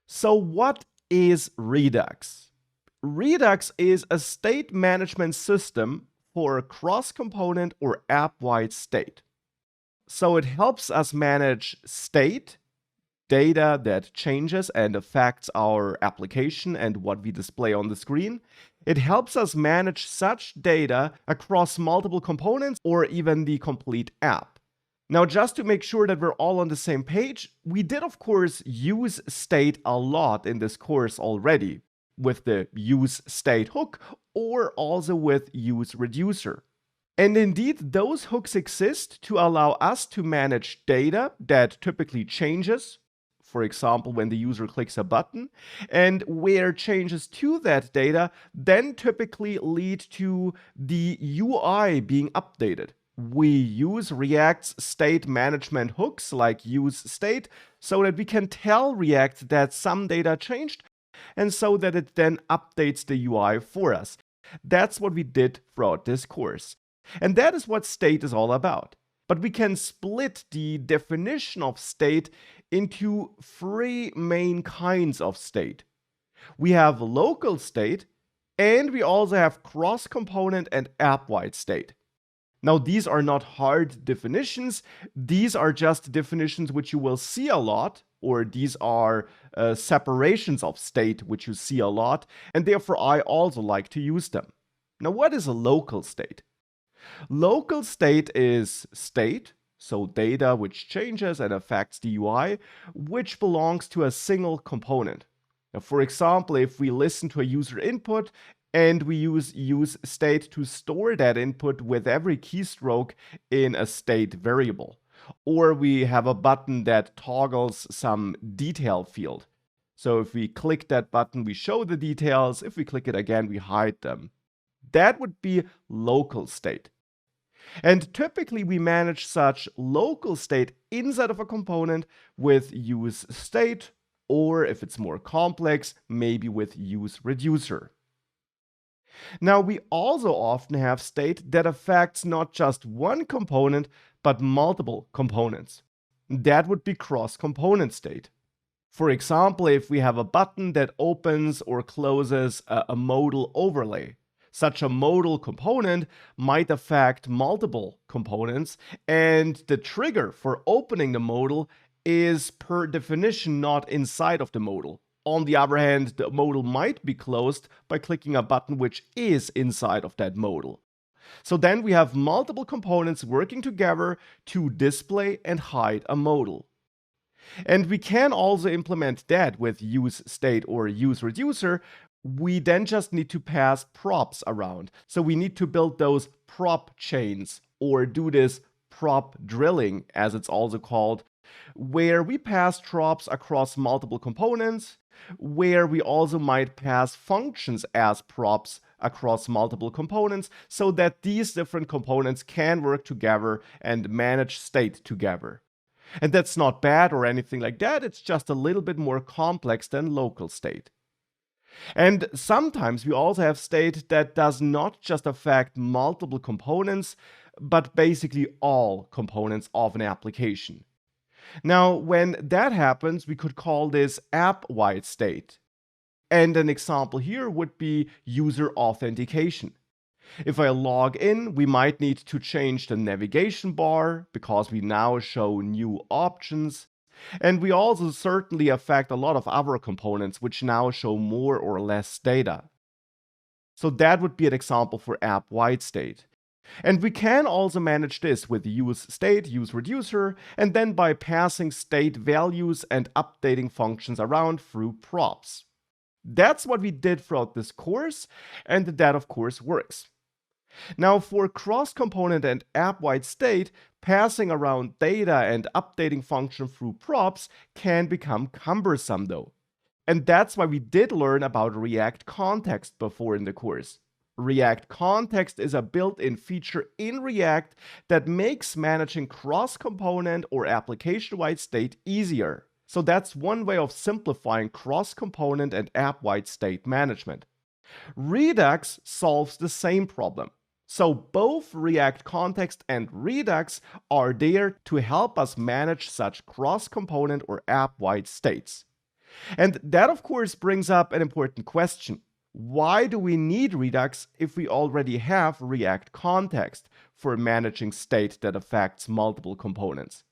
So what is Redux? Redux is a state management system for a cross-component or app-wide state. So it helps us manage state, data that changes and affects our application and what we display on the screen. It helps us manage such data across multiple components or even the complete app. Now, just to make sure that we're all on the same page, we did, of course, use state a lot in this course already with the use state hook or also with use reducer. And indeed, those hooks exist to allow us to manage data that typically changes, for example, when the user clicks a button, and where changes to that data then typically lead to the UI being updated. We use React's state management hooks like useState so that we can tell React that some data changed and so that it then updates the UI for us. That's what we did throughout this course. And that is what state is all about. But we can split the definition of state into three main kinds of state. We have local state, and we also have cross-component and app-wide state. Now, these are not hard definitions. These are just definitions which you will see a lot, or these are separations of state which you see a lot, and therefore I also like to use them. Now, what is a local state? Local state is state, so data which changes and affects the UI, which belongs to a single component. Now, for example, if we listen to a user input and we use state to store that input with every keystroke in a state variable. Or we have a button that toggles some detail field. So if we click that button, we show the details. If we click it again, we hide them. That would be local state. And typically we manage such local state inside of a component with use state, or if it's more complex, maybe with use reducer. Now, we also often have state that affects not just one component, but multiple components. That would be cross-component state. For example, if we have a button that opens or closes a modal overlay, such a modal component might affect multiple components, and the trigger for opening the modal is per definition not inside of the modal. On the other hand, the modal might be closed by clicking a button which is inside of that modal. So then we have multiple components working together to display and hide a modal. And we can also implement that with use state or use reducer. We then just need to pass props around. So we need to build those prop chains or do this prop drilling, as it's also called, where we pass props across multiple components, where we also might pass functions as props across multiple components so that these different components can work together and manage state together. And that's not bad or anything like that, it's just a little bit more complex than local state. And sometimes we also have state that does not just affect multiple components, but basically all components of an application. Now, when that happens, we could call this app-wide state. And an example here would be user authentication. If I log in, we might need to change the navigation bar because we now show new options. And we also certainly affect a lot of other components which now show more or less data. So that would be an example for app-wide state. And we can also manage this with use state, use reducer, and then by passing state values and updating functions around through props. That's what we did throughout this course, and that of course works. Now, for cross-component and app-wide state, passing around data and updating function through props can become cumbersome though. And that's why we did learn about React Context before in the course. React Context is a built-in feature in React that makes managing cross-component or application-wide state easier. So that's one way of simplifying cross-component and app-wide state management. Redux solves the same problem. So both React Context and Redux are there to help us manage such cross-component or app-wide states. And that, of course, brings up an important question. Why do we need Redux if we already have React context for managing state that affects multiple components?